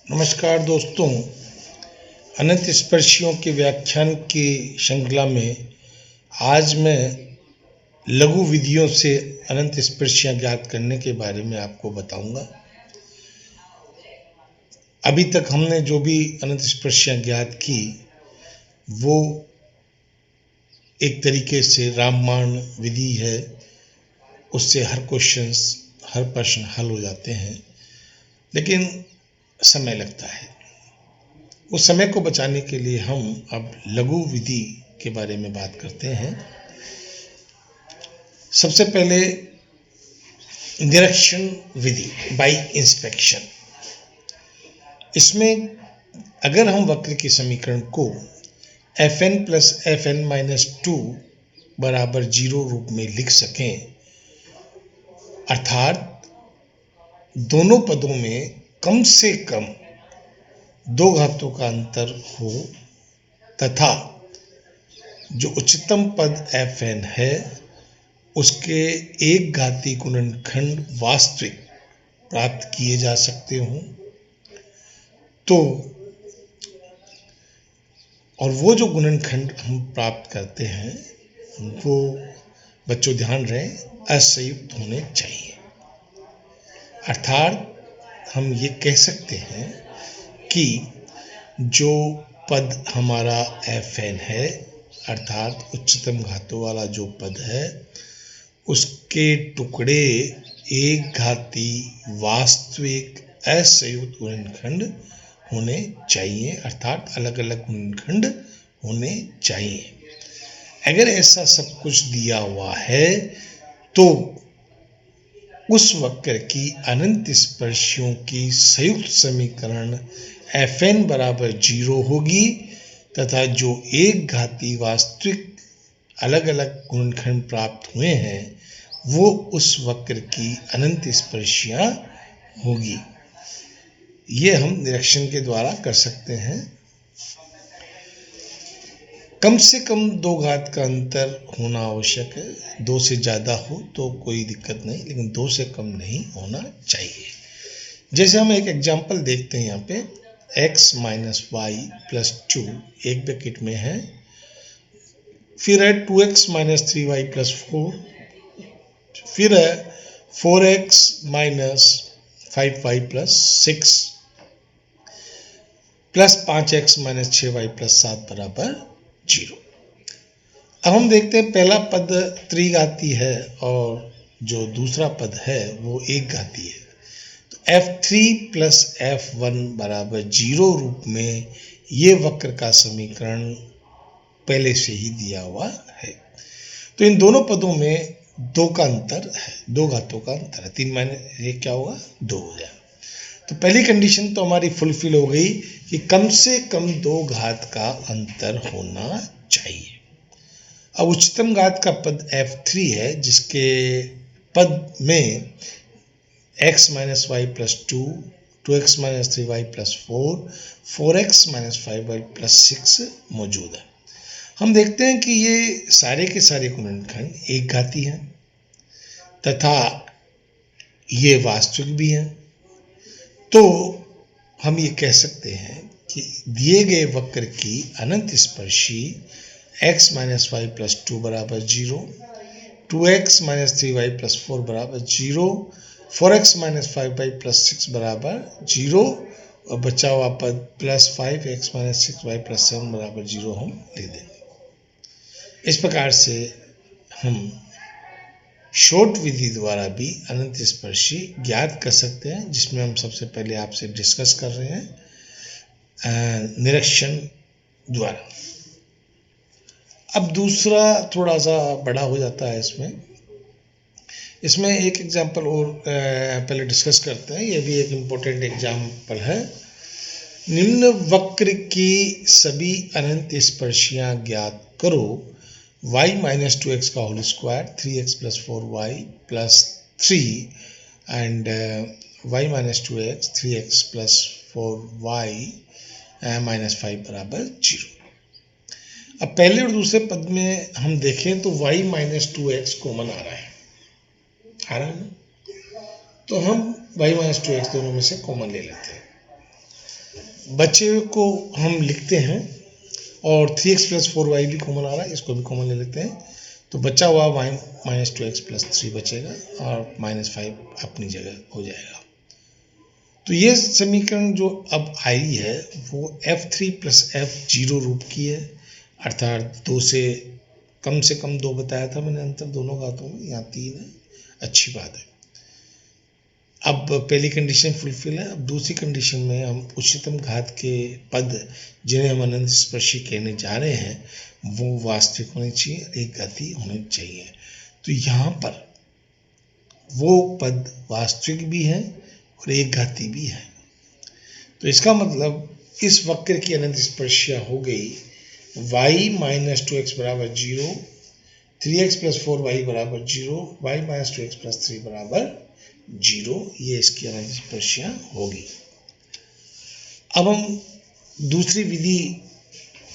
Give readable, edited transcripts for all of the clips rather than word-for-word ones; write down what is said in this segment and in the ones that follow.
नमस्कार दोस्तों, अनंत स्पर्शियों के व्याख्यान की श्रृंखला में आज मैं लघु विधियों से अनंत स्पर्शियां ज्ञात करने के बारे में आपको बताऊंगा। अभी तक हमने जो भी अनंत स्पर्शियां ज्ञात की वो एक तरीके से रामबाण विधि है। उससे हर प्रश्न हल हो जाते हैं, लेकिन समय लगता है। उस समय को बचाने के लिए हम अब लघु विधि के बारे में बात करते हैं। सबसे पहले निरीक्षण विधि बाय इंस्पेक्शन। इसमें अगर हम वक्र के समीकरण को fn प्लस fn माइनस 2 बराबर 0 रूप में लिख सकें, अर्थात दोनों पदों में कम से कम दो घातों का अंतर हो तथा जो उच्चतम पद fn है उसके एक घाती गुणनखंड वास्तविक प्राप्त किए जा सकते हों, तो और वो जो गुणनखंड हम प्राप्त करते हैं वो, बच्चों ध्यान रहे, असंयुक्त होने चाहिए। अर्थात हम ये कह सकते हैं कि जो पद हमारा fn है, अर्थात उच्चतम घातों वाला जो पद है, उसके टुकड़े एक घाती वास्तविक असंयुक्त गुणनखंड होने चाहिए, अर्थात अलग अलग गुणनखंड होने चाहिए। अगर ऐसा सब कुछ दिया हुआ है तो उस वक्र की अनंत स्पर्शियों की संयुक्त समीकरण fn बराबर 0 होगी तथा जो एक घाती वास्तविक अलग अलग गुणनखंड प्राप्त हुए हैं वो उस वक्र की अनंत स्पर्शियां होगी। ये हम निरीक्षण के द्वारा कर सकते हैं। कम से कम दो घात का अंतर होना आवश्यक है। दो से ज़्यादा हो तो कोई दिक्कत नहीं, लेकिन दो से कम नहीं होना चाहिए। जैसे हम एक एग्जाम्पल देखते हैं, यहाँ पे x माइनस वाई प्लस 2 एक ब्रैकेट में है, फिर है 2x माइनस 3y प्लस 4, फिर है 4x minus 5y plus 6 plus 5x minus 6y plus 7 बराबर 0। अब हम देखते हैं पहला पद त्रिघाती है और जो दूसरा पद है वो एक घाती है। तो f3 प्लस f1 बराबर 0 रूप में ये वक्र का समीकरण पहले से ही दिया हुआ है। तो इन दोनों पदों में दो का अंतर है, दो घातों का अंतर है। 3 माइनस ये क्या होगा, 2 हो जाएगा। तो पहली कंडीशन तो हमारी फुलफिल हो गई कि कम से कम दो घात का अंतर होना चाहिए। अब उच्चतम घात का पद f3 है, जिसके पद में x minus y plus 2, 2x minus 3y plus 4, 4x minus 5y plus 6 मौजूद है। हम देखते हैं कि ये सारे के सारे गुणनखंड एक घाती हैं तथा ये वास्तविक भी हैं। तो हम ये कह सकते हैं कि दिए गए वक्र की अनंत स्पर्शी x माइनस वाई प्लस 2 बराबर 0, 2x माइनस 3y प्लस 4 बराबर 0, 4x माइनस 5y प्लस 6 बराबर 0 और बचा हुआ पद plus 5x minus 6y plus 7 बराबर 0 हम लिख देंगे। इस प्रकार से हम शॉर्ट विधि द्वारा भी अनंत स्पर्शी ज्ञात कर सकते हैं, जिसमें हम सबसे पहले आपसे डिस्कस कर रहे हैं निरीक्षण द्वारा। अब दूसरा थोड़ा सा बड़ा हो जाता है। इसमें एक एग्जाम्पल और पहले डिस्कस करते हैं। ये भी एक इम्पोर्टेंट एग्जाम्पल है। निम्न वक्र की सभी अनंत स्पर्शियां ज्ञात करो। y माइनस 2x का whole square, 3x plus 4y plus 3 and y minus 2x, 3x plus 4y minus 5 बराबर 0। अब पहले और दूसरे पद में हम देखें तो y माइनस 2x कॉमन आ रहा है ना? तो हम y माइनस 2x दोनों में से कॉमन ले लेते हैं। बच्चे को हम लिखते हैं और 3x + 4y भी कॉमन आ रहा है, इसको भी कॉमन ले लेते हैं, तो बचा हुआ -2x + 3 बचेगा और -5 अपनी जगह हो जाएगा। तो ये समीकरण जो अब आई है वो f3 + f0 रूप की है, अर्थात 2 से कम 2 बताया था मैंने अंतर दोनों घातों में, यहाँ 3 है, अच्छी बात है। अब पहली कंडीशन फुलफिल है। अब दूसरी कंडीशन में हम उच्चतम घात के पद जिन्हें हम अनंत स्पर्शी कहने जा रहे हैं वो वास्तविक होने चाहिए, एक घाती होने चाहिए। तो यहाँ पर वो पद वास्तविक भी है और एक घाती भी है। तो इसका मतलब इस वक्र की अनंत स्पर्शिया हो गई y - 2x = 0, 3x + 4y = 0, y - 2x + 3 = 0, ये इसकी अनंत स्पर्शिया होगी। अब हम दूसरी विधि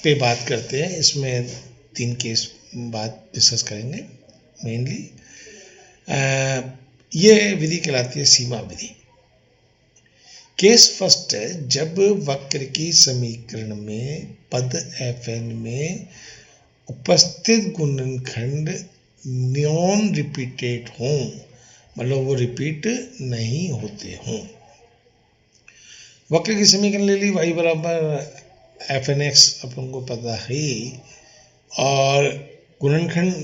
पे बात करते हैं। इसमें 3 केस बात डिस्कस करेंगे मेनली। ये विधि कहलाती है सीमा विधि। केस फर्स्ट है जब वक्र की समीकरण में पद fn में उपस्थित गुणनखंड नॉन रिपीटेड हों, मतलब वो रिपीट नहीं होते हों। वक्र की समीकरण ले ली, y = fnx अपन को पता है, और गुणनखंड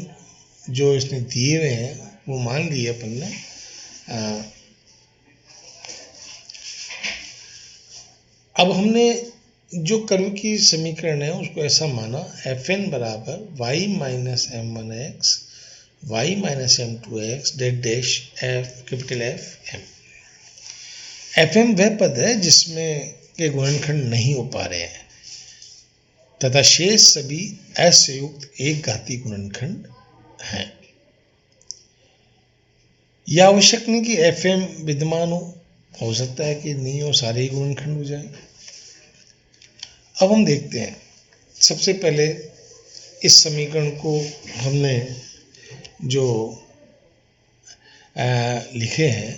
जो इसने दिए हुए हैं वो मान लिए अपन ने। अब हमने जो कर्व की समीकरण है उसको ऐसा माना fn = y - m1x y - m2x dash F m। fm वह पद है जिसमें के गुणनखंड नहीं हो पा रहे हैं तथा शेष सभी असंयुक्त एक घाती गुणनखंड हैं। यह आवश्यक नहीं कि fm विद्यमान हो सकता है कि नहीं हो, सारे ही गुणनखंड हो जाए। अब हम देखते हैं, सबसे पहले इस समीकरण को हमने जो लिखे हैं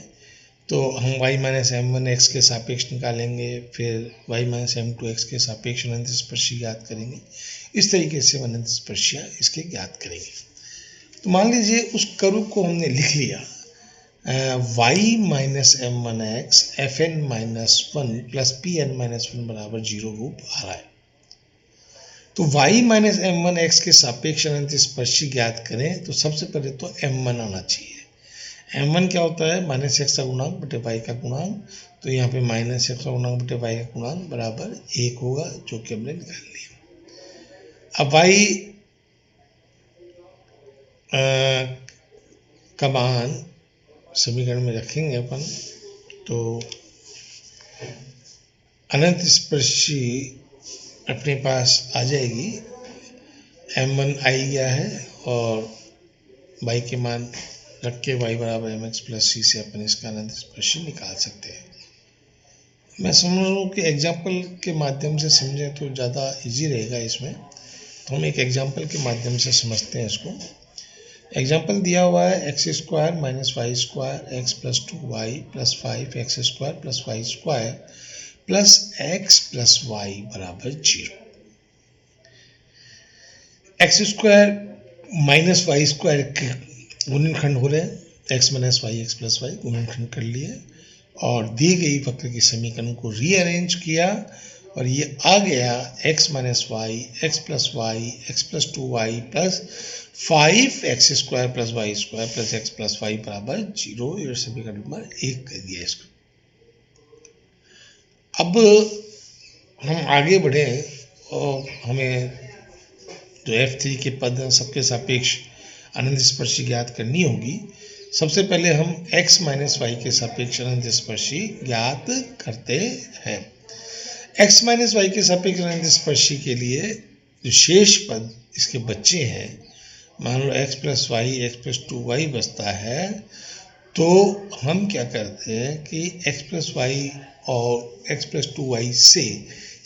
तो हम y - m1x के सापेक्ष निकालेंगे, फिर y - m2x के सापेक्ष अनंत स्पर्शी ज्ञात करेंगे। इस तरीके से अनंत स्पर्शियाँ इसके ज्ञात करेंगे। तो मान लीजिए उस कर्व को हमने लिख लिया, y - m1x fn - 1 + pn - 1 = 0 रूप आ रहा है। तो y - m1x के सापेक्ष अनंत स्पर्शी ज्ञात करें तो सबसे पहले तो m1 आना चाहिए। m1 क्या होता है? -x का गुणांक बटे y का गुणांक। तो यहाँ पे -x का गुणांक बटे y का गुणांक बराबर 1 होगा, जो कि हमने निकाल लिया। अब y का मान समीकरण में रखेंगे अपन, तो अनंत स्पर्शी अपने पास आ जाएगी। m1 आई गया है और y के मान रख के y = mx + c से अपन इसका अनंत स्पर्शी निकाल सकते हैं। मैं समझ रहा हूँ कि एग्जाम्पल के माध्यम से समझें तो ज़्यादा इजी रहेगा इसमें, तो हम एक एग्जाम्पल के माध्यम से समझते हैं इसको। एग्जाम्पल दिया हुआ है x² - y² x + 2y + 5x² + y² + x + y = 0। x² - y² के गुणनखंड हो रहे हैं, x - y x + y गुणनखंड कर लिए और दी गई वक्र की समीकरण को रीअरेंज किया और ये आ गया x - y x + y x + 2y + 5x² + y² + x + y = 0। ये समीकरण नंबर 1 कर दिया इसको। अब हम आगे बढ़े और हमें जो f3 के पद हैं सबके सापेक्ष अनंत स्पर्शी ज्ञात करनी होगी। सबसे पहले हम x - y के सापेक्ष अनंत स्पर्शी ज्ञात करते हैं। x - y के सापेक्ष अनंत स्पर्शी के लिए जो शेष पद इसके बच्चे हैं, मान लो x + y x + 2y बचता है, तो हम क्या करते हैं कि x + y और x + 2y से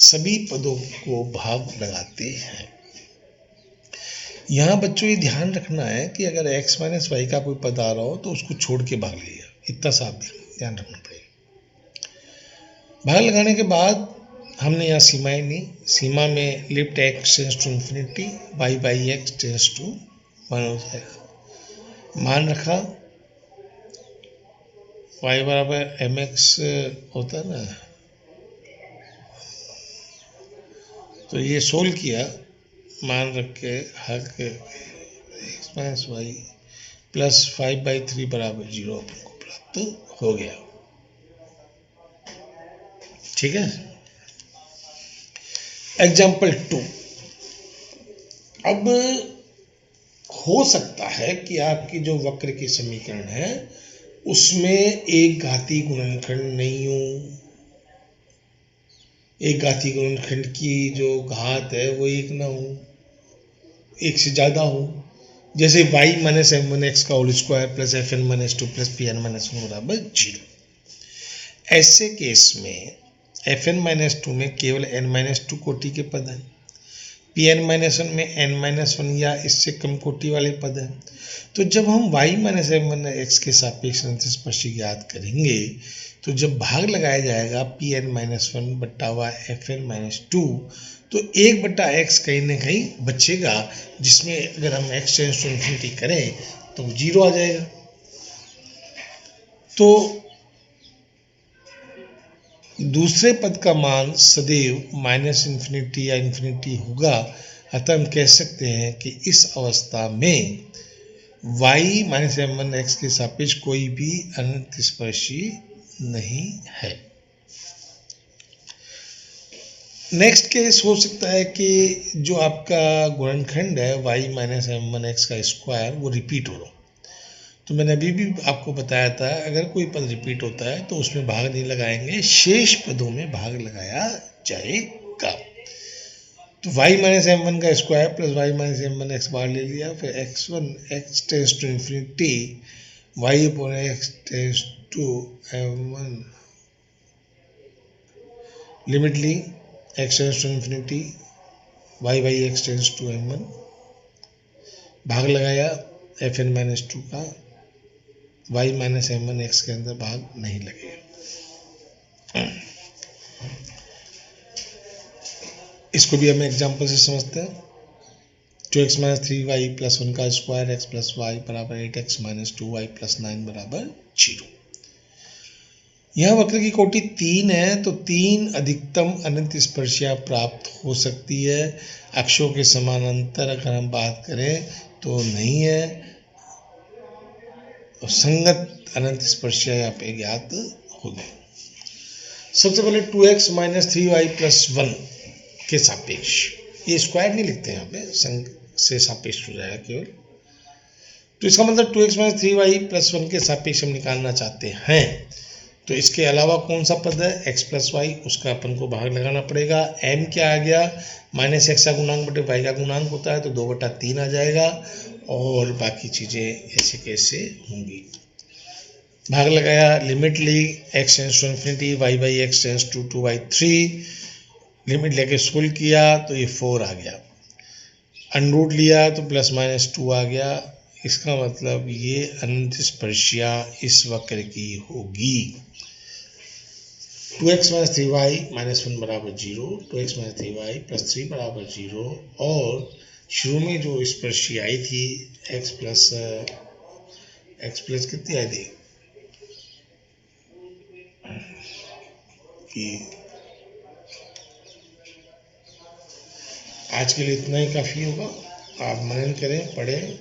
सभी पदों को भाग लगाते हैं। यहाँ बच्चों ये ध्यान रखना है कि अगर x - y का कोई पद आ रहा हो तो उसको छोड़ के भाग लिया, इतना सा ध्यान रखना पड़ेगा। भाग लगाने के बाद हमने यहाँ सीमाएं ली, सीमा में limit x tends to infinity y by x tends to 1 हो जाएगा। मान रखा y बराबर mx होता है ना, तो ये सोल्व किया, मान रख के हर के x माइनस वाई प्लस 5/3 बराबर 0 अपन को प्राप्त हो गया। ठीक है। एग्जाम्पल 2, अब हो सकता है कि आपकी जो वक्र की समीकरण है उसमें एक घातीय गुणनखंड नहीं हो, एक घातीय गुणनखंड की जो घात है वो एक ना हो, एक से ज़्यादा हो, जैसे y minus M one x का whole square plus F N minus two plus P N minus one बराबर 0। ऐसे केस में एफ एन माइनस टू में केवल n माइनस टू कोटि के पद हैं, पी एन माइनस वन में n माइनस वन या इससे कम कोटि वाले पद हैं। तो जब हम y minus M one x के सापेक्ष अंतःस्पर्शी ज्ञात करेंगे तो जब भाग लगाया जाएगा पी एन माइनस वन बट्टा y f N minus two, तो 1/x कहीं ना कहीं बचेगा, जिसमें अगर हम x टेंस टू इन्फिनिटी करें तो 0 आ जाएगा। तो दूसरे पद का मान सदैव माइनस इन्फिनिटी या इन्फिनिटी होगा। अतः हम कह सकते हैं कि इस अवस्था में y minus M one x के सापेक्ष कोई भी अंतःस्पर्शी नहीं है। नेक्स्ट केस हो सकता है कि जो आपका गुणनखंड है y minus M one x का स्क्वायर वो रिपीट हो रहा हो। तो मैंने अभी भी आपको बताया था, अगर कोई पद रिपीट होता है तो उसमें भाग नहीं लगाएंगे, शेष पदों में भाग लगाया जाएगा। तो y माइनस एम वन का square plus y minus M one x बाहर ले लिया, फिर x1 x tends to infinity y upon x tends to m one, limit ली x tends to infinity y by x tends to m one, भाग लगाया f N minus two का, y minus M one x के अंदर भाग नहीं लगेगा। इसको भी हम एग्जाम्पल से समझते हैं। 2x माइनस 3y प्लस 1 का स्क्वायर x प्लस वाई बराबर 8x माइनस 2y प्लस 9 बराबर 0। यह वक्र की कोटि 3 है, तो 3 अधिकतम अनंत स्पर्शियां प्राप्त हो सकती है। अक्षों के समानांतर अगर हम बात करें तो नहीं है, तो संगत अनंत स्पर्शियां यहाँ पे ज्ञात होगी। सबसे पहले 2x माइनस 3y प्लस 1 के सापेक्ष, ये स्क्वायर नहीं लिखते यहाँ पे, संग से सापेक्ष हो जाएगा केवल। तो इसका मतलब 2x माइनस 3y प्लस 1 के सापेक्ष हम निकालना चाहते हैं। तो इसके अलावा कौन सा पद है x प्लस वाई, उसका अपन को भाग लगाना पड़ेगा। m क्या आ गया, माइनस एक्स का गुणांक बटे वाई का गुणांक होता है, तो 2/3 आ जाएगा, और बाकी चीज़ें ऐसे कैसे होंगी। भाग लगाया, लिमिट ली x tends to infinity y by x tends to 2/3, limit लेके सोल्व किया तो ये 4 आ गया, अनरूट लिया तो प्लस माइनस 2 आ गया। इसका मतलब ये अनंत स्पर्शियां इस वक्र की होगी। 2x माइनस 3y माइनस 1 बराबर 0, 2x माइनस 3y प्लस 3 बराबर 0, और शुरू में जो स्पर्शी आई थी x प्लस कितनी आई थी कि आज के लिए इतना ही काफ़ी होगा। आप मनन करें, पढ़ें,